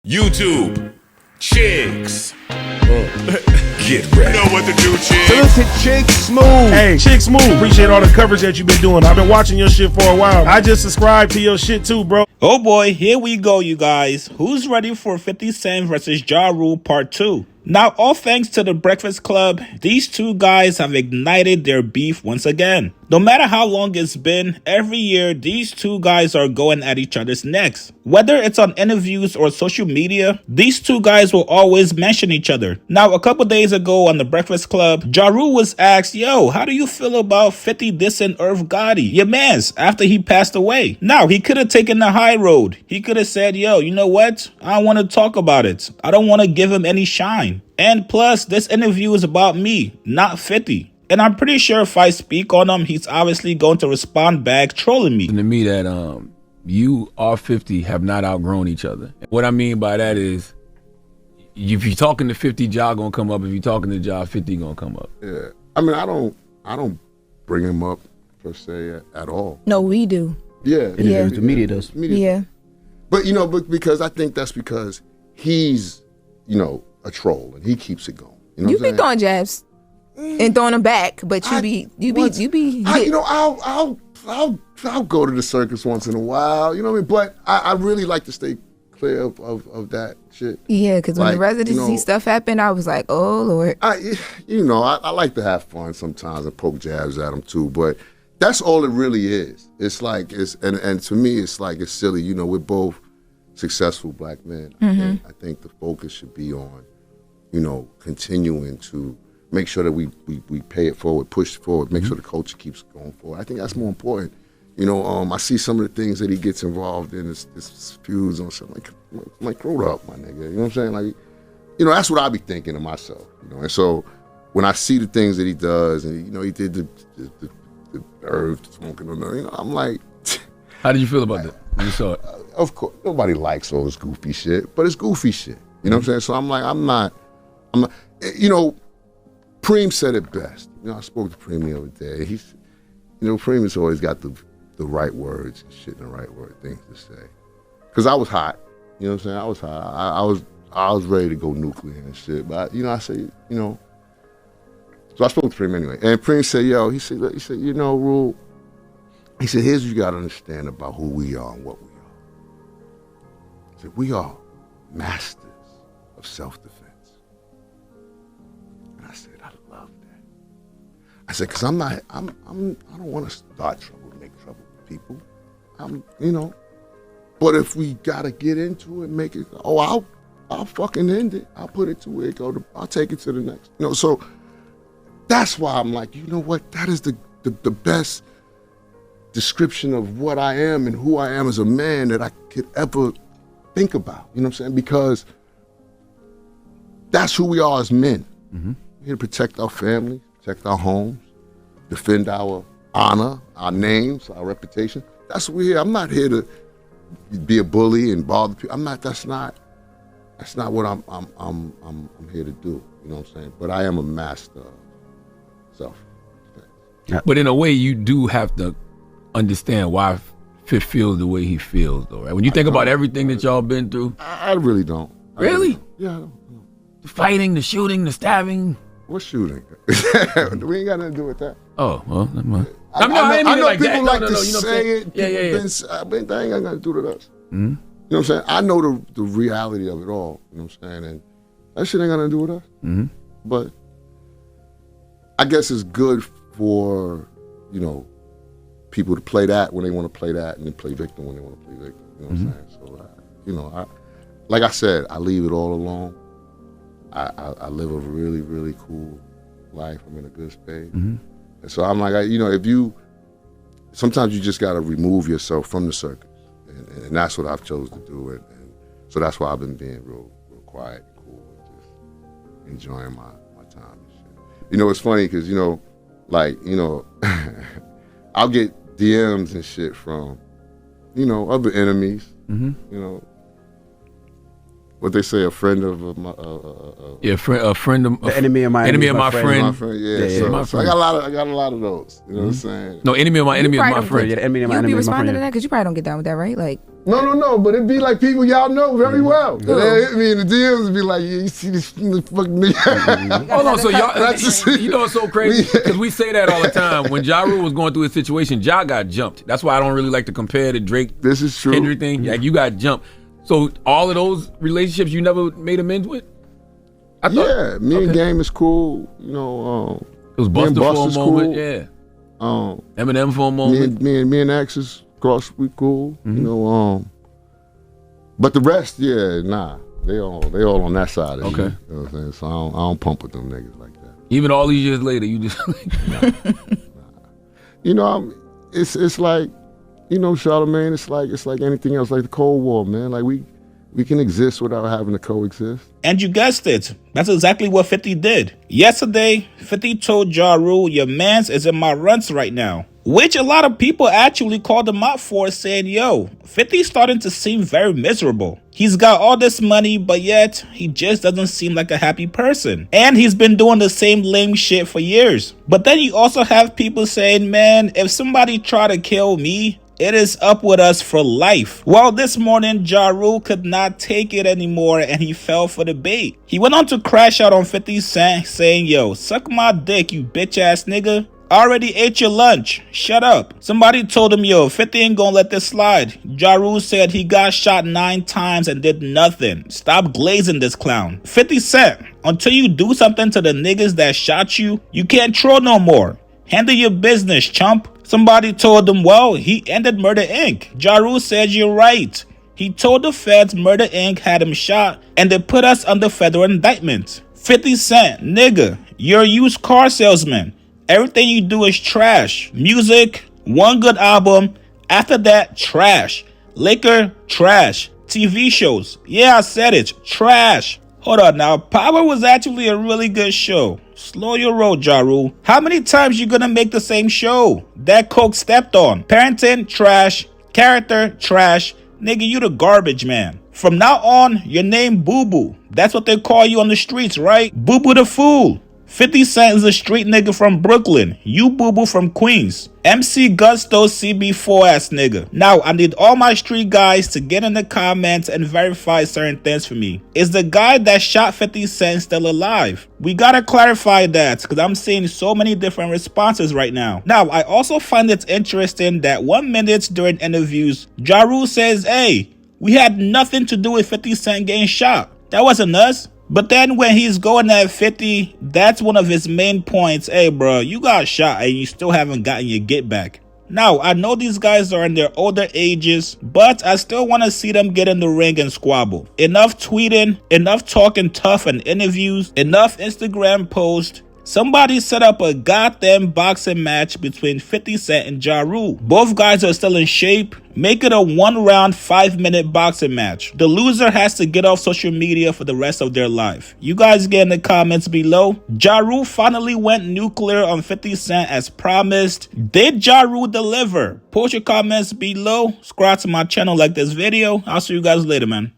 YouTube, chicks. Get ready. You know what to do, chicks. Look at Chick Smooth. Hey, Chick Smooth, appreciate all the coverage that you've been doing. I've been watching your shit for a while. I just subscribed to your shit too, bro. Oh boy, here we go, you guys. Who's ready for 50 Cent versus Ja Rule Part 2? Now, all thanks to the Breakfast Club, these two guys have ignited their beef once again. No matter how long it's been, every year these two guys are going at each other's necks. Whether it's on interviews or social media, these two guys will always mention each other. Now, a couple days ago on the Breakfast Club, Ja Rule was asked, yo, how do you feel about 50 dissing Irv Gotti, your mans, after he passed away? Now, he could have taken the high road. He could have said, yo, you know what? I don't want to talk about it. I don't want to give him any shine. And plus, this interview is about me, not 50. And I'm pretty sure if I speak on him, he's obviously going to respond back trolling me. To me, that you or 50 have not outgrown each other. What I mean by that is, if you're talking to 50, Ja gonna come up. If you're talking to Ja, 50 gonna come up. Yeah, I mean, I don't bring him up per se at all. No, we do. Yeah, the media does. Yeah. But because I think that's because he's, a troll and he keeps it going. You be throwing jabs and throwing them back, but you be. I'll go to the circus once in a while. You know what I mean? But I really like to stay clear of that shit. Yeah, because when the residency stuff happened, I was like, oh Lord. I like to have fun sometimes and poke jabs at them too, but that's all it really is. It's like and to me it's like it's silly. We're both successful black men. I think the focus should be on, continuing to make sure that we pay it forward, push it forward, make sure the culture keeps going forward. I think that's more important. I see some of the things that he gets involved in, this feuds on something like grow up, my nigga. You know what I'm saying? Like, that's what I be thinking of myself. And so when I see the things that he does, and he did the Irv smoking on there, I'm like. How did you feel about that when you saw it? Of course, nobody likes all this goofy shit, but it's goofy shit. You know what I'm saying? So I'm like, I'm not. Preem said it best. I spoke to Preem the other day. He's, Preem has always got the right words and shit and the right things to say. Because I was hot. You know what I'm saying? I was hot. I was ready to go nuclear and shit. But I say, So I spoke to Preem anyway, and Preem said, he said, Rule. He said, here's what you got to understand about who we are and what we are. He said, we are masters of self-defense. And I said, I love that. I said, because I don't want to start trouble, make trouble with people. But if we got to get into it, make it, I'll fucking end it. I'll put it to where it go. I'll take it to the next. So that's why I'm like, you know what? That is the best description of what I am and who I am as a man that I could ever think about. You know what I'm saying? Because that's who we are as men. We're here to protect our family, protect our homes, defend our honor, our names, our reputation. That's what we're here. I'm not here to be a bully and bother people. I'm not. That's not what I'm here to do. You know what I'm saying? But I am a master of self-defense. But in a way, you do have to understand why Fifth feels the way he feels, though, right? When you think about everything that y'all been through. I really don't. Really? Yeah, I don't. The fighting, the shooting, the stabbing. What shooting? We ain't got nothing to do with that. Oh, well, never mind. I know people like to say say it. Yeah. But that ain't got nothing to do with us. Mm-hmm. You know what I'm saying? I know the reality of it all. You know what I'm saying? And that shit ain't got nothing to do with us. Mm-hmm. But I guess it's good for, people to play that when they want to play that, and then play victim when they want to play victim. You know what I'm saying? So, like I said, I leave it all alone. I live a really, really cool life. I'm in a good space. And so I'm like, sometimes you just got to remove yourself from the circus. And that's what I've chosen to do. And so that's why I've been being real quiet and cool and just enjoying my time and shit. It's funny because, I'll get DMs and shit from, other enemies, what they say, a friend of my a friend of the enemy of my friend. My friend. My so friend. I got a lot of those. You know what I'm saying? No, enemy of my friend. Yeah, the enemy of my You enemy be of my responding to friend. that because you probably don't get down with that, right? Like, No, but it'd be like people y'all know very well. They hit me in the DMs and be like, yeah, you see this fucking nigga. Hold on, so y'all, That's just- you know it's so crazy? Because we say that all the time. When Ja Rule was going through his situation, Ja got jumped. That's why I don't really like to compare the Drake This is true. Kendrick thing. Like, you got jumped. So all of those relationships you never made amends with? I thought, Yeah, me and Game is cool. You know, it was me and Busta for a Busta's moment. cool. Yeah. um, Eminem for a moment. me and X is cross. We cool. You know, but the rest, yeah, nah. They all on that side of Okay. you. You know what I'm saying? So I don't pump with them niggas like that. Even all these years later, you just You know, it's like, you know, Charlamagne, it's like anything else, like the Cold War, man. Like we can exist without having to coexist. And you guessed it. That's exactly what 50 did. Yesterday, 50 told Ja Rule, your mans is in my runs right now. Which a lot of people actually called him out for, saying, yo, 50's starting to seem very miserable. He's got all this money, but yet he just doesn't seem like a happy person. And he's been doing the same lame shit for years. But then you also have people saying, man, if somebody try to kill me, it is up with us for life. Well, this morning, Ja Rule could not take it anymore and he fell for the bait. He went on to crash out on 50 Cent saying, yo, suck my dick, you bitch ass nigga. Already ate your lunch. Shut up. Somebody told him, yo, 50 ain't gonna let this slide. Ja Rule said he got shot 9 times and did nothing. Stop glazing this clown. 50 Cent, until you do something to the niggas that shot you, you can't troll no more. Handle your business, chump. Somebody told him, well, he ended Murder Inc. Ja Rule said, you're right. He told the feds Murder Inc. had him shot and they put us under federal indictment. 50 Cent, nigga, you're a used car salesman. Everything you do is trash. Music, one good album. After that, trash. Liquor, trash. TV shows. Yeah, I said it. Trash. Hold on now. Power was actually a really good show. Slow your roll, Ja Rule. How many times you gonna make the same show? That coke stepped on. Parenting, trash. Character, trash. Nigga, you the garbage man. From now on, your name Boo Boo. That's what they call you on the streets, right? Boo Boo the Fool. 50 Cent is a street nigga from Brooklyn. You Boo Boo from Queens. MC Gusto CB4 ass nigga. Now, I need all my street guys to get in the comments and verify certain things for me. Is the guy that shot 50 Cent still alive? We gotta clarify that because I'm seeing so many different responses right now. Now, I also find it interesting that 1 minute during interviews, Ja Rule says, hey, we had nothing to do with 50 Cent getting shot. That wasn't us. But then when he's going at 50, that's one of his main points. Hey, bro, you got shot and you still haven't gotten your get back. Now, I know these guys are in their older ages, but I still want to see them get in the ring and squabble. Enough tweeting, enough talking tough in interviews, enough Instagram posts. Somebody set up a goddamn boxing match between 50 Cent and Ja Rule. Both guys are still in shape. Make it a 1-round, 5-minute boxing match. The loser has to get off social media for the rest of their life. You guys get in the comments below. Ja Rule finally went nuclear on 50 Cent as promised. Did Ja Rule deliver? Post your comments below. Subscribe to my channel, like this video. I'll see you guys later, man.